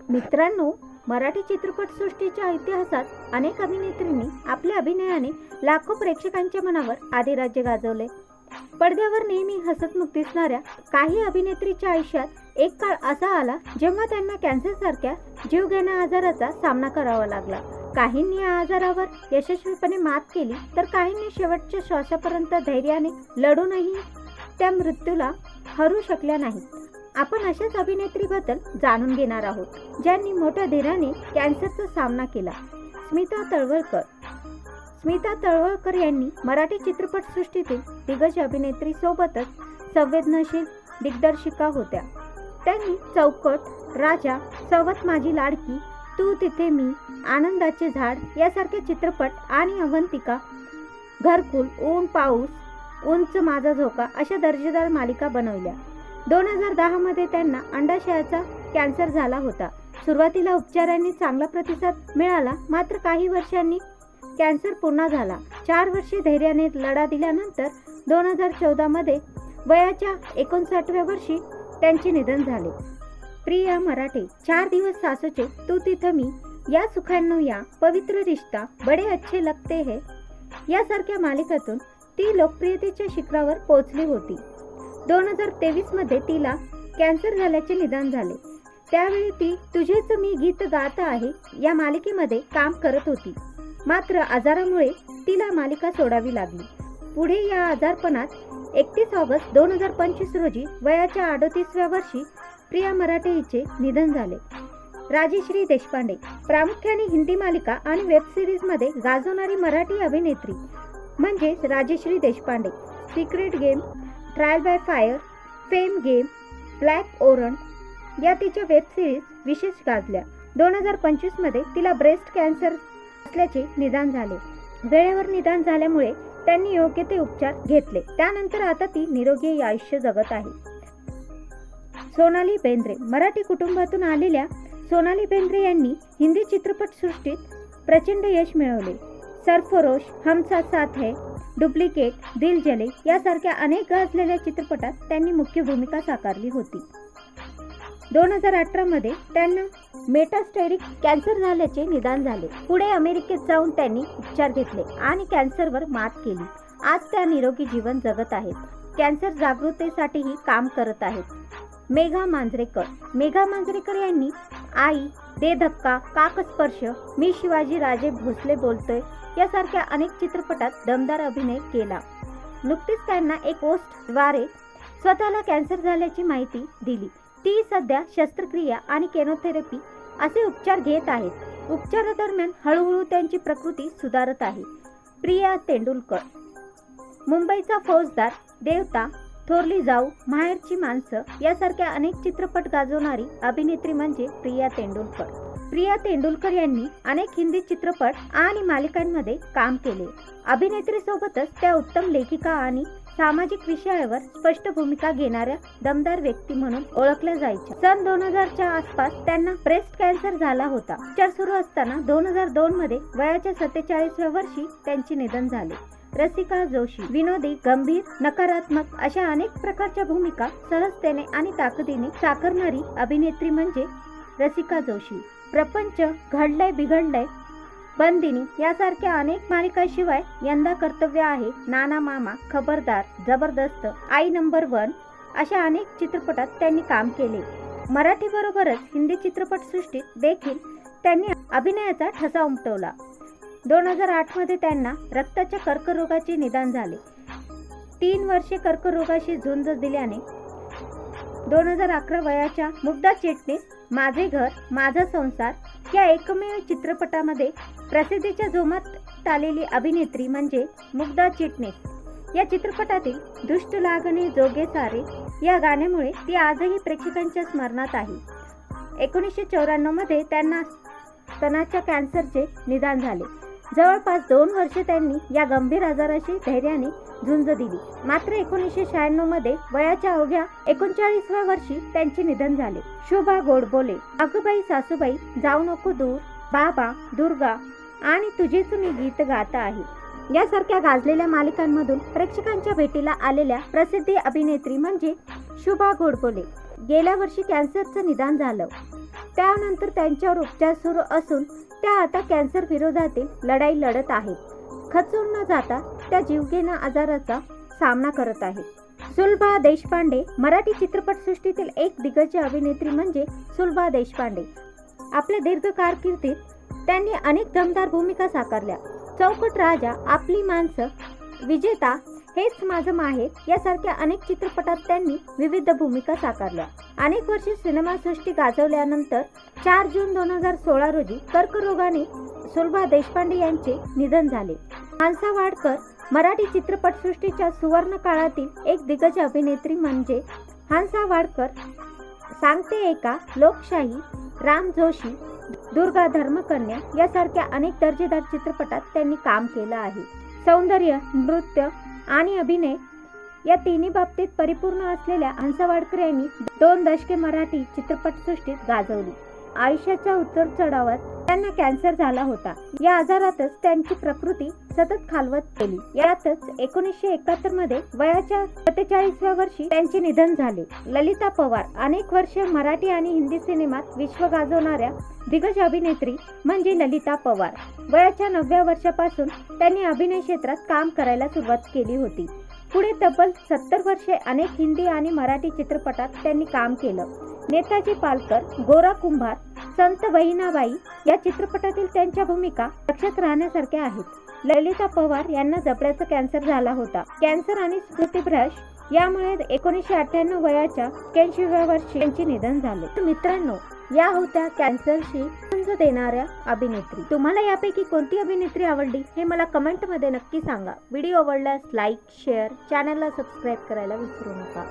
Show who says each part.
Speaker 1: मित्रांनो, मराठी चित्रपटसृष्टीच्या इतिहासात अनेक अभिनेत्रींनी आपल्या अभिनयाने लाखो प्रेक्षकांच्या मनावर अधिराज्य गाजवले. पडद्यावर नेहमी हसतमुख दिसणाऱ्या काही अभिनेत्रीच्या आयुष्यात एक काळ असा आला जेव्हा त्यांना कॅन्सरसारख्या जीवघेण्या आजाराचा सामना करावा लागला. काहींनी या आजारावर यशस्वीपणे मात केली, तर काहींनी शेवटच्या श्वासापर्यंत धैर्याने लढूनही त्या मृत्यूला हरू शकल्या नाहीत. आपण अशाच अभिनेत्रीबद्दल जाणून घेणार आहोत, ज्यांनी मोठ्या धीराने कॅन्सरचा सामना केला. स्मिता तळवलकर. स्मिता तळवलकर यांनी मराठी चित्रपटसृष्टीतील दिग्गज अभिनेत्री सोबतच संवेदनशील दिग्दर्शिका होत्या. त्यांनी चौकट, राजा, सवत माझी लाडकी, तू तिथे मी, आनंदाचे झाड यासारखे चित्रपट आणि अवंतिका, घरकुल, ऊन पाऊस, उंच माझा झोका अशा दर्जेदार मालिका बनवल्या. 2010 मध्ये त्यांना अंडाशयाचा कॅन्सर झाला होता. सुरुवातीला उपचारांनी चांगला प्रतिसाद मिळाला, मात्र काही वर्षांनी कॅन्सर पुन्हा झाला. 4 वर्षे धैर्याने लढा दिल्यानंतर 2014 मध्ये वयाच्या 59व्या वर्षी त्यांचे निधन झाले. प्रिया मराठे. 4 दिवस सासूचे, तू तिथं मी, या सुखांनो या, पवित्र रिश्ता, बडे अच्छे लगते है यासारख्या मालिकातून ती लोकप्रियतेच्या शिखरावर पोहोचली होती. 2023 मध्ये तिला कॅन्सर झाल्याचे निदान झाले. त्यावेळी ती तुझेच मी गीत गात आहे या मालिकेमध्ये काम करत होती. मात्र आजारामुळे तिला मालिका सोडावी लागली. पुढे या आजारपणात 31 ऑगस्ट 2025 रोजी वयाच्या 38व्या वर्षी प्रिया मराठे हिचे निधन झाले. राजेश्री देशपांडे. प्रामुख्याने हिंदी मालिका आणि वेब सिरीजमध्ये गाजवणारी मराठी अभिनेत्री म्हणजे Rajeshri Deshpande. Secret game, trial by fire, fame game, black ओरंड या तिच्या वेब सिरीज विशेष गाजल्या. 2025 मध्ये तिला ब्रेस्ट कॅन्सर असल्याचे निदान झाले. वेळेवर निदान झाल्यामुळे त्यांनी योग्य ते उपचार घेतले. त्यानंतर आता ती निरोगी आयुष्य जगत आहे. सोनाली बेंद्रे. मराठी कुटुंबातून आलेल्या सोनाली बेंद्रे यांनी हिंदी चित्रपटसृष्टीत प्रचंड यश मिळवले. सरफरोश, हम साथ साथ है, डुप्लिकेट, दिल जले यासारख्या अनेक गाजलेल्या चित्रपटात त्यांनी मुख्य भूमिका साकारली होती. 2018 मध्ये त्यांना मेटास्टेरिक कॅन्सर झाल्याचे निदान झाले. पुढे अमेरिकेत जाऊन त्यांनी उपचार घेतले आणि कॅन्सरवर मात केली. आज त्या निरोगी जीवन जगत आहेत. कॅन्सर जागृतीसाठीही काम करत आहेत. मेघा मांजरेकर. मेघा मांजरेकर यांनी आई, दे धक्का, काकस्पर्श, मी शिवाजी राजे भोसले बोलतोय यासारख्या अनेक चित्रपटात दमदार अभिनय केला. नुकतीच त्यांना एक पोस्टद्वारे स्वतःला कॅन्सर झाल्याची माहिती दिली. ती सध्या शस्त्रक्रिया आणि केमोथेरपी असे उपचार घेत आहेत. उपचारादरम्यान हळूहळू त्यांची प्रकृती सुधारत आहे. प्रिया तेंडुलकर. मुंबईचा फौजदार, देवता, थोरली जाऊ, माहेरची माणसं यासारख्या अनेक चित्रपट गाजवणारी अभिनेत्री म्हणजे प्रिया तेंडुलकर. प्रिया तेंडुलकर यांनी अनेक हिंदी चित्रपट आणि मालिकांमध्ये काम केले. अभिनेत्रीसोबतच त्या उत्तम लेखिका आणि सामाजिक विषयावर स्पष्ट भूमिका घेणाऱ्या दमदार व्यक्ती म्हणून ओळखल्या जायच्या. सन 2000च्या आसपास त्यांना ब्रेस्ट कॅन्सर झाला होता. उपचार सुरू असताना 2002 मध्ये वयाच्या 47व्या वर्षी त्यांचे निधन झाले. रसिका जोशी. विनोदी, गंभीर, नकारात्मक अशा अनेक प्रकारच्या भूमिका सहजतेने आणि ताकदीने साकारणारी अभिनेत्री म्हणजे रसिका जोशी. प्रपंच, घडलंय बिघडलंय, बंदिनी यासारख्या अनेक मालिकांशिवाय यंदा कर्तव्य आहे, नाना मामा, खबरदार, जबरदस्त, आई नंबर 1 अशा अनेक चित्रपटात त्यांनी काम केले. मराठीबरोबरच हिंदी चित्रपटसृष्टीत देखील त्यांनी अभिनयाचा ठसा उमटवला. 2008 मध्ये त्यांना रक्ताच्या कर्करोगाचे निदान झाले. 3 वर्षे कर्करोगाशी झुंज दिल्याने 2011 वयाच्या मुग्धा चिटणीस, माझे घर, माझा संसार या एकमेव चित्रपटामध्ये प्रसिद्धीच्या जोमात आलेली अभिनेत्री म्हणजे मुग्धा चिटणीस. या चित्रपटातील दुष्ट लागणे जोगे सारे या गाण्यामुळे ती आजही प्रेक्षकांच्या स्मरणात आहे. 1994 मध्ये त्यांना स्तनाच्या कॅन्सरचे निदान झाले. जवळपास 2 वर्षे त्यांनी या गंभीर आजाराशी धैर्याने झुंज दिली. मात्र 1996 मध्ये वयाच्या अवघ्या 39व्या वर्षी त्यांचे निधन झाले. शोभा गोडबोले. अगबाई सासूबाई, जाऊ नको दूर, बाबा, दुर्गा आणि तुझेच मी गीत गाता आहे यासारख्या गाजलेल्या मालिकांमधून प्रेक्षकांच्या भेटीला आलेल्या प्रसिद्ध अभिनेत्री म्हणजे शोभा गोडबोले. गेल्या वर्षी कॅन्सरचं निदान झालं. त्यानंतर त्यांच्यावर उपचार सुरू असून त्या आता कॅन्सर विरोधातील लढाई लढत आहेत। खचून न जाता त्या जीवघेण्या आजाराचा सामना करत आहेत। सुलभा देशपांडे मराठी चित्रपटसृष्टीतील एक दिग्गज अभिनेत्री म्हणजे सुलभा देशपांडे। आपल्या दीर्घ कारकिर्दीत त्यांनी अनेक दमदार भूमिका साकारल्या। चौकट राजा, आपली माणसं, विजेता, हेच माझं माहेर यासारख्या अनेक चित्रपटात त्यांनी विविध भूमिका साकारल्या। अनेक वर्षे सिनेमासृष्टी गाजवल्यानंतर 4 जून 2016 रोजी कर्करोगाने सुलभा देशपांडे यांचे निधन झाले। हंसा वाडकर मराठी चित्रपटसृष्टीच्या सुवर्ण काळातील एक दिग्गज अभिनेत्री म्हणजे हंसा वाडकर। सांगते एका, लोकशाही, राम जोशी, दुर्गा धर्मकन्या यासारख्या अनेक दर्जेदार चित्रपटात त्यांनी काम केलं आहे। सौंदर्य, नृत्य आणि अभिनय या तिन्ही बाबतीत परिपूर्ण असलेल्या हंसा वाडकर यांनी 2 दशके मराठी चित्रपटसृष्टीत गाजवली। आयुष्याच्या उतार चढावात त्यांना कॅन्सर झाला होता। या आजारातच त्यांची प्रकृती सतत खालवत गेली। यातच 1971 मध्ये वयाच्या 47व्या वर्षी त्यांचे निधन झाले। ललिता पवार अनेक वर्ष मराठी आणि हिंदी सिनेमात विश्व गाजवणाऱ्या दिग्गज अभिनेत्री म्हणजे ललिता पवार। वयाच्या 9व्या वर्षापासून त्यांनी अभिनय क्षेत्रात काम करायला सुरुवात केली होती। पुढे तब्बल 70 वर्षे अनेक हिंदी आणि मराठी चित्रपटात त्यांनी काम केलं। नेताजी पालकर, गोरा कुंभार, संत बहिणाबाई या चित्रपटातील त्यांच्या भूमिका लक्षात राहण्यासारख्या आहेत। ललिता पवार यांना जबड्याचा कॅन्सर झाला होता। कॅन्सर आणि स्मृतिभ्रंश यामुळे 1998 वयाच्या 81व्या वर्षी त्यांचे निधन झाले। तर मित्रांनो, या होत्या कॅन्सरशी झुंज देणाऱ्या अभिनेत्री। तुम्हाला यापैकी कोणती अभिनेत्री आवडली हे मला कमेंट मध्ये नक्की सांगा। व्हिडिओ आवडल्यास लाईक, शेअर, चॅनलला सबस्क्राईब करायला विसरू नका।